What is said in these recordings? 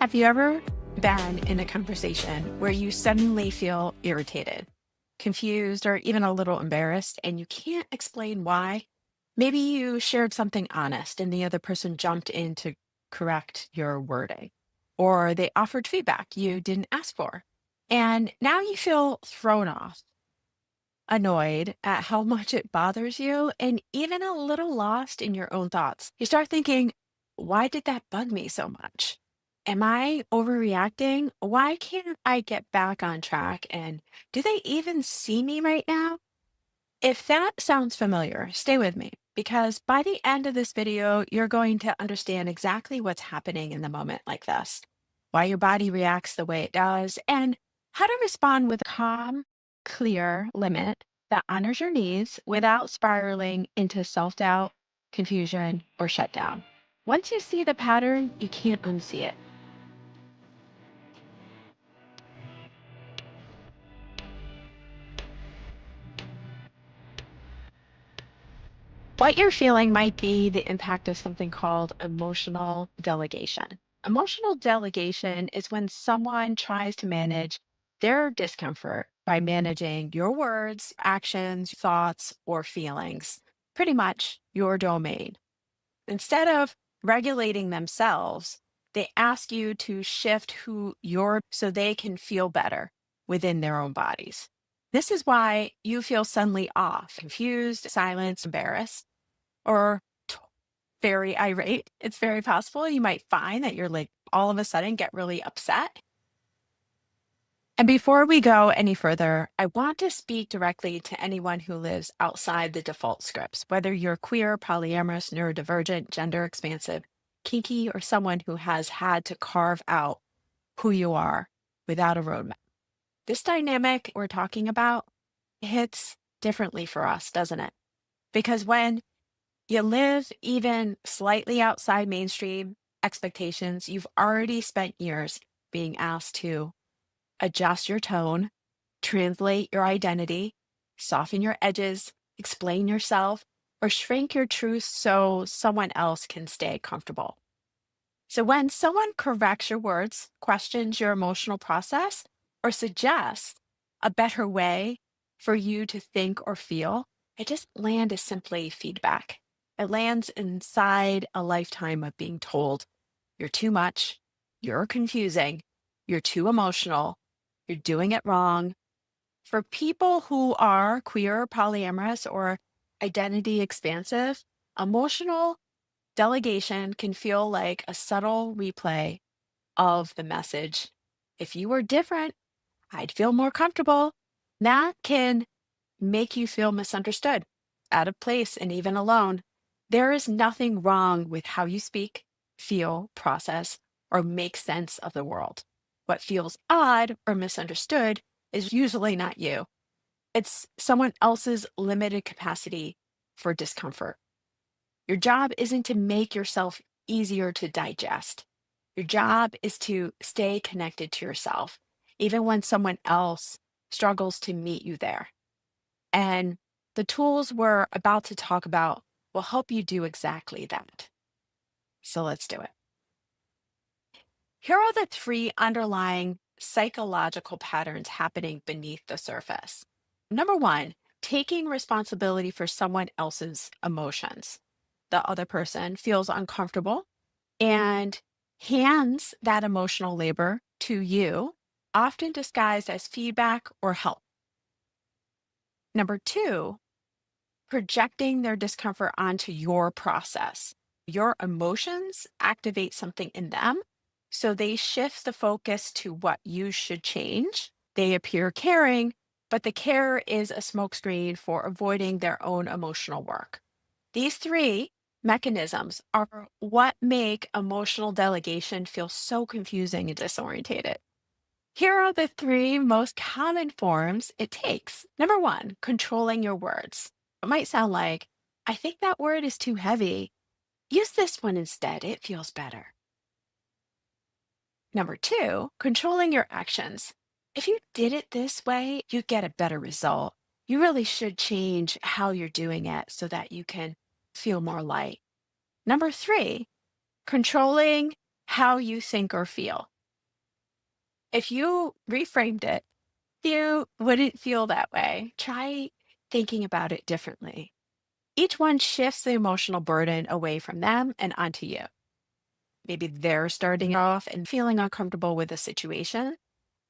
Have you ever been in a conversation where you suddenly feel irritated, confused, or even a little embarrassed, and you can't explain why? Maybe you shared something honest and the other person jumped in to correct your wording, or they offered feedback you didn't ask for. And now you feel thrown off, annoyed at how much it bothers you, and even a little lost in your own thoughts. You start thinking, why did that bug me so much? Am I overreacting? Why can't I get back on track? And do they even see me right now? If that sounds familiar, stay with me because by the end of this video, you're going to understand exactly what's happening in the moment like this, why your body reacts the way it does, and how to respond with a calm, clear limit that honors your needs without spiraling into self doubt, confusion, or shutdown. Once you see the pattern, you can't unsee it. What you're feeling might be the impact of something called emotional delegation. Emotional delegation is when someone tries to manage their discomfort by managing your words, actions, thoughts, or feelings, pretty much your domain. Instead of regulating themselves, they ask you to shift who you're so they can feel better within their own bodies. This is why you feel suddenly off, confused, silenced, embarrassed or very irate. It's very possible you might find that you're like all of a sudden get really upset. And before we go any further, I want to speak directly to anyone who lives outside the default scripts, whether you're queer, polyamorous, neurodivergent, gender expansive, kinky, or someone who has had to carve out who you are without a roadmap. This dynamic we're talking about hits differently for us, doesn't it? Because when you live even slightly outside mainstream expectations. You've already spent years being asked to adjust your tone, translate your identity, soften your edges, explain yourself, or shrink your truth so someone else can stay comfortable. So when someone corrects your words, questions your emotional process, or suggests a better way for you to think or feel, it just lands as simply feedback. It lands inside a lifetime of being told you're too much, you're confusing, you're too emotional, you're doing it wrong. For people who are queer, polyamorous, or identity expansive, emotional delegation can feel like a subtle replay of the message. If you were different, I'd feel more comfortable. That can make you feel misunderstood, out of place, and even alone. There is nothing wrong with how you speak, feel, process, or make sense of the world. What feels odd or misunderstood is usually not you. It's someone else's limited capacity for discomfort. Your job isn't to make yourself easier to digest. Your job is to stay connected to yourself, even when someone else struggles to meet you there. And the tools we're about to talk about will help you do exactly that. So let's do it. Here are the three underlying psychological patterns happening beneath the surface. Number one, taking responsibility for someone else's emotions. The other person feels uncomfortable and hands that emotional labor to you, often disguised as feedback or help. Number two, projecting their discomfort onto your process. Your emotions activate something in them, so they shift the focus to what you should change. They appear caring, but the care is a smokescreen for avoiding their own emotional work. These three mechanisms are what make emotional delegation feel so confusing and disorientated. Here are the three most common forms it takes. Number one, controlling your words. It might sound like, I think that word is too heavy. Use this one instead. It feels better. Number two, controlling your actions. If you did it this way, you get a better result. You really should change how you're doing it so that you can feel more light. Number three, controlling how you think or feel. If you reframed it, you wouldn't feel that way. Try thinking about it differently. Each one shifts the emotional burden away from them and onto you. Maybe they're starting off and feeling uncomfortable with the situation,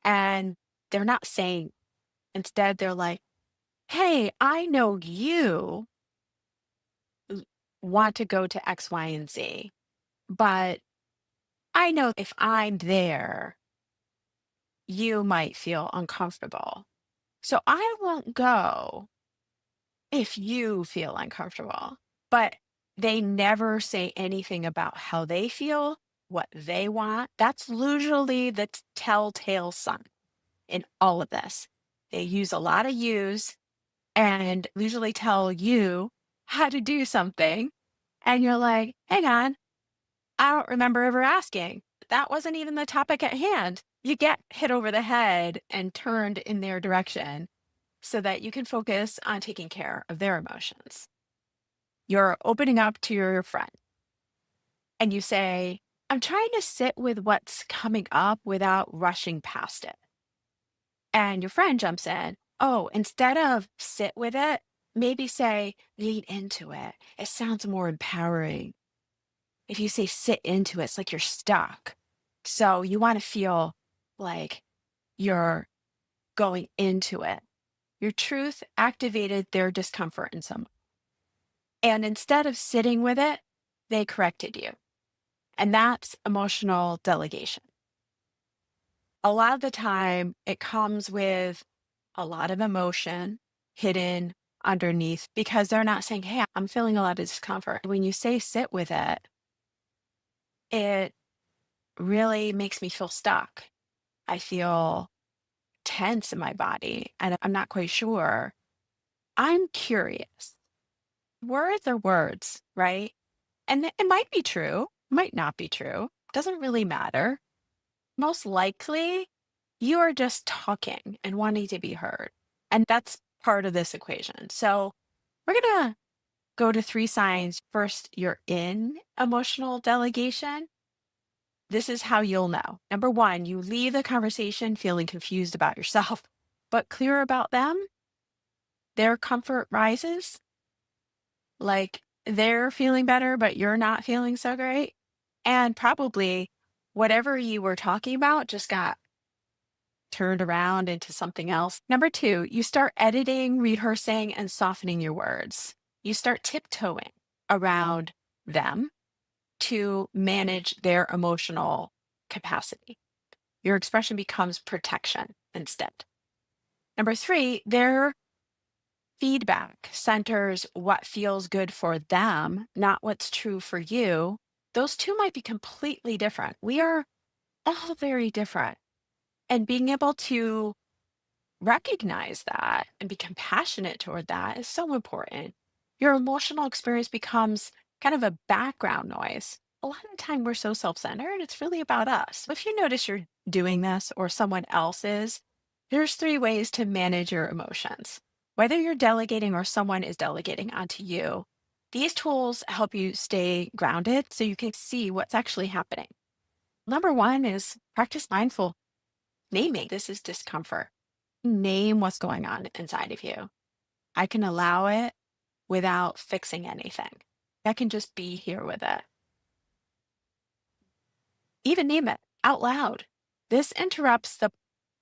and they're not saying, instead, they're like, hey, I know you l- want to go to X, Y, and Z, but I know if I'm there, you might feel uncomfortable. So I won't go if you feel uncomfortable. But they never say anything about how they feel, what they want. That's usually the telltale sign in all of this. They use a lot of yous and usually tell you how to do something. And you're like, hang on, I don't remember ever asking. That wasn't even the topic at hand. You get hit over the head and turned in their direction so that you can focus on taking care of their emotions. You're opening up to your friend and you say, I'm trying to sit with what's coming up without rushing past it. And your friend jumps in, oh, instead of sit with it, maybe say, lean into it. It sounds more empowering. If you say sit into it, it's like you're stuck. So you want to feel like you're going into it. Your truth activated their discomfort in some. And instead of sitting with it, they corrected you. And that's emotional delegation. A lot of the time, it comes with a lot of emotion hidden underneath because they're not saying, hey, I'm feeling a lot of discomfort. When you say sit with it, it really makes me feel stuck. I feel tense in my body and I'm not quite sure. I'm curious. Words are words, right? And it might be true, might not be true, doesn't really matter. Most likely, you are just talking and wanting to be heard. And that's part of this equation. So we're going to go to three signs. First, you're in emotional delegation. This is how you'll know. Number one, you leave the conversation feeling confused about yourself, but clear about them. Their comfort rises, like they're feeling better, but you're not feeling so great. And probably whatever you were talking about just got turned around into something else. Number two, you start editing, rehearsing, and softening your words. You start tiptoeing around them to manage their emotional capacity. Your expression becomes protection instead. Number three, their feedback centers what feels good for them, not what's true for you. Those two might be completely different. We are all very different. And being able to recognize that and be compassionate toward that is so important. Your emotional experience becomes kind of a background noise. A lot of the time, we're so self centered, it's really about us. If you notice you're doing this or someone else is, there's three ways to manage your emotions. Whether you're delegating or someone is delegating onto you, these tools help you stay grounded so you can see what's actually happening. Number one is practice mindful naming. This is discomfort. Name what's going on inside of you. I can allow it without fixing anything. I can just be here with it. Even name it out loud. This interrupts the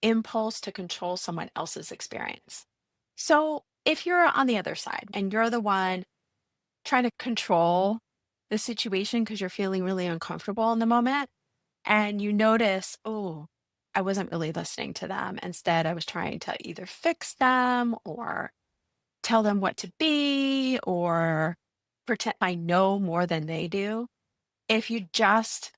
impulse to control someone else's experience. So if you're on the other side and you're the one trying to control the situation because you're feeling really uncomfortable in the moment and you notice, oh, I wasn't really listening to them. Instead, I was trying to either fix them or tell them what to be or pretend I know more than they do. If you just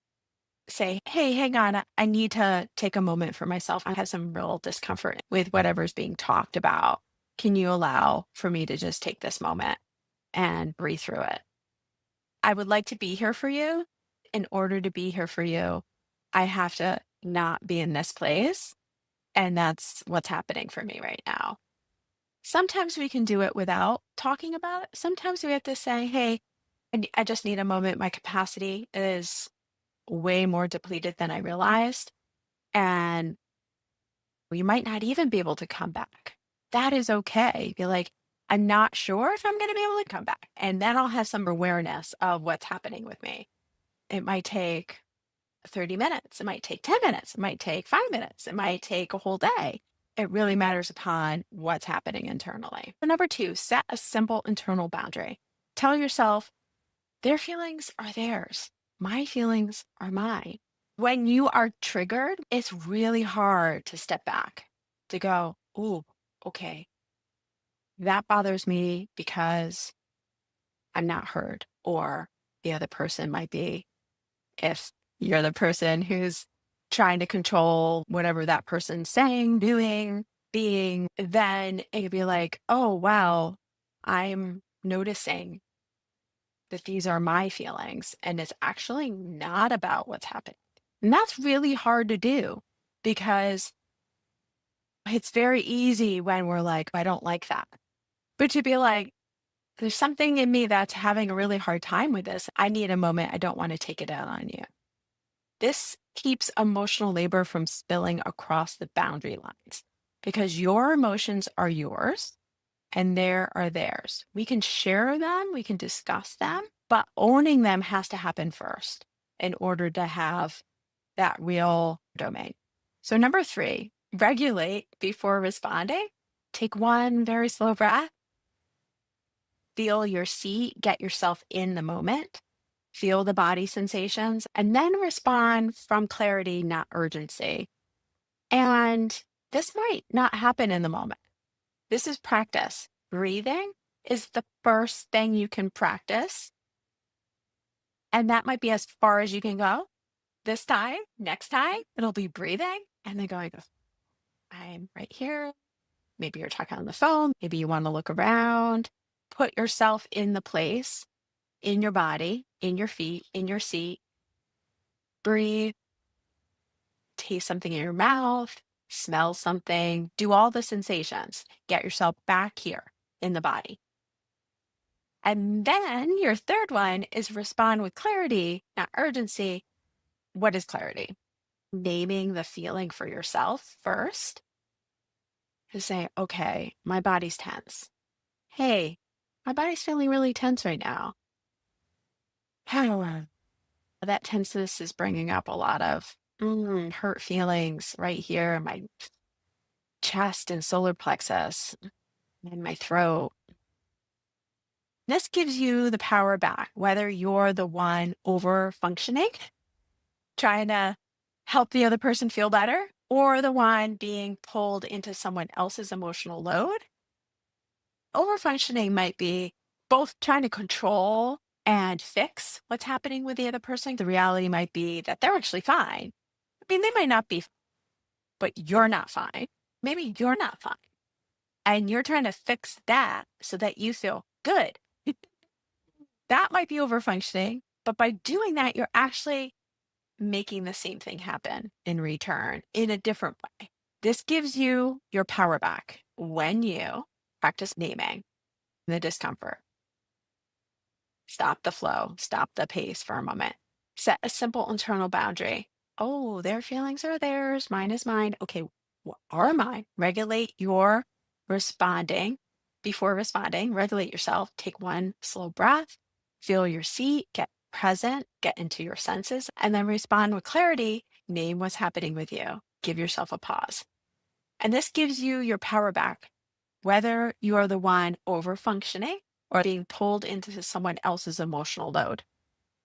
say, hey, hang on, I need to take a moment for myself. I have some real discomfort with whatever's being talked about. Can you allow for me to just take this moment and breathe through it? I would like to be here for you. In order to be here for you, I have to not be in this place. And that's what's happening for me right now. Sometimes we can do it without talking about it. Sometimes we have to say, hey, I just need a moment. My capacity is way more depleted than I realized. And You might not even be able to come back. That is okay. Be like, I'm not sure if I'm going to be able to come back. And then I'll have some awareness of what's happening with me. It might take 30 minutes. It might take 10 minutes. It might take 5 minutes. It might take a whole day. It really matters upon what's happening internally. Number two, set a simple internal boundary. Tell yourself their feelings are theirs. My feelings are mine. When you are triggered, it's really hard to step back, to go, ooh, okay, that bothers me because I'm not heard. Or the other person might be, if you're the person who's trying to control whatever that person's saying, doing, being, then it could be like, oh, wow, I'm noticing that these are my feelings and it's actually not about what's happening. And that's really hard to do because it's very easy when we're like, I don't like that. But to be like, there's something in me that's having a really hard time with this. I need a moment. I don't want to take it out on you. This keeps emotional labor from spilling across the boundary lines because your emotions are yours and there are theirs. We can share them, we can discuss them, but owning them has to happen first in order to have that real domain. So, number three, regulate before responding. Take one very slow breath, feel your seat, get yourself in the moment, feel the body sensations, and then respond from clarity, not urgency. And this might not happen in the moment. This is practice. Breathing is the first thing you can practice. And that might be as far as you can go. This time, next time, it'll be breathing and then going, I'm right here. Maybe you're talking on the phone. Maybe you want to look around. Put yourself in the place, in your body, in your feet, in your seat. Breathe. Taste something in your mouth. Smell something. Do all the sensations. Get yourself back here in the body. And then your third one is respond with clarity, not urgency. What is clarity? Naming the feeling for yourself first. To say, okay, my body's tense. Hey, my body's feeling really tense right now. That tenseness is bringing up a lot of hurt feelings right here in my chest and solar plexus and my throat. This gives you the power back, whether you're the one over functioning, trying to help the other person feel better, or the one being pulled into someone else's emotional load. Overfunctioning might be both trying to control and fix what's happening with the other person. The reality might be that they're actually fine. I mean, they might not be, but you're not fine. Maybe you're not fine. And you're trying to fix that so that you feel good. That might be overfunctioning, but by doing that, you're actually making the same thing happen in return in a different way. This gives you your power back when you practice naming the discomfort. Stop the flow, stop the pace for a moment. Set a simple internal boundary. Oh, their feelings are theirs, mine is mine. Okay, what are mine? Regulate your responding. Before responding, regulate yourself. Take one slow breath, feel your seat, get present, get into your senses, and then respond with clarity. Name what's happening with you. Give yourself a pause. And this gives you your power back, whether you are the one over functioning or being pulled into someone else's emotional load.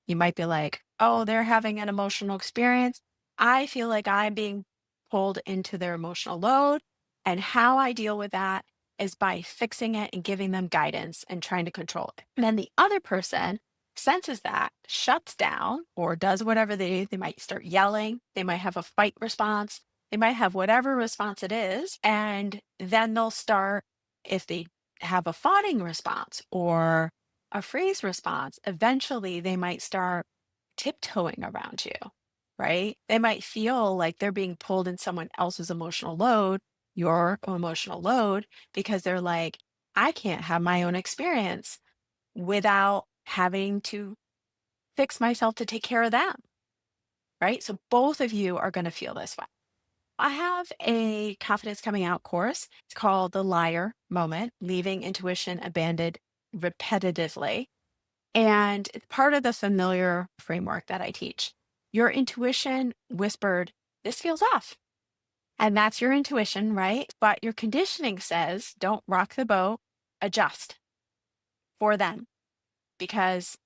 You might be like, oh, they're having an emotional experience. I feel like I'm being pulled into their emotional load. And how I deal with that is by fixing it and giving them guidance and trying to control it. And then the other person senses that, shuts down, or does whatever they might start yelling. They might have a fight response. They might have whatever response it is. And then they'll start, if they have a fawning response or a freeze response, eventually they might start tiptoeing around you, right? They might feel like they're being pulled in someone else's emotional load, your emotional load, because they're like, I can't have my own experience without having to fix myself to take care of them, right? So both of you are going to feel this way. I have a confidence coming out course. It's called The Liar Moment, Leaving Intuition Abandoned Repetitively. And it's part of the familiar framework that I teach. Your intuition whispered, this feels off. And that's your intuition, right? But your conditioning says, don't rock the boat, adjust for them because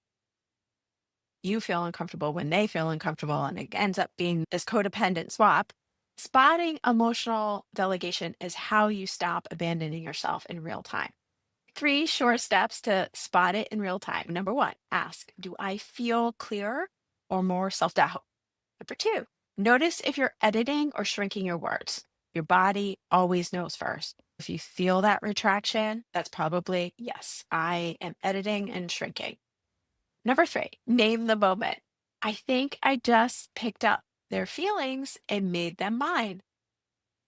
you feel uncomfortable when they feel uncomfortable. And it ends up being this codependent swap. Spotting emotional delegation is how you stop abandoning yourself in real time. Three short steps to spot it in real time. Number one, ask, do I feel clearer or more self doubt? Number two, notice if you're editing or shrinking your words. Your body always knows first. If you feel that retraction, that's probably, yes, I am editing and shrinking. Number three, name the moment. I think I just picked up their feelings and made them mine.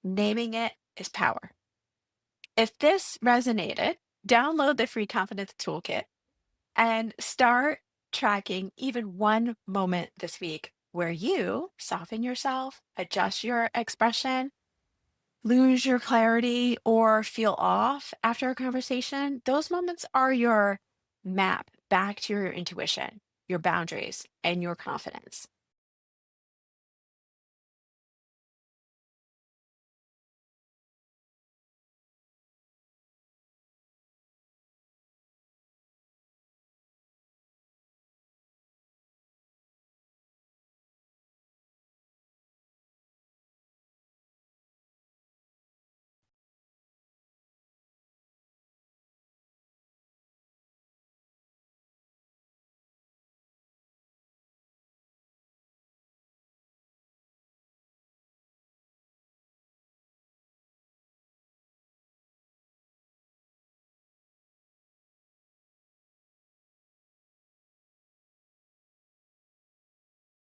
Naming it is power. If this resonated, download the free confidence toolkit and start tracking even one moment this week where you soften yourself, adjust your expression, lose your clarity, or feel off after a conversation. Those moments are your map back to your intuition, your boundaries, and your confidence.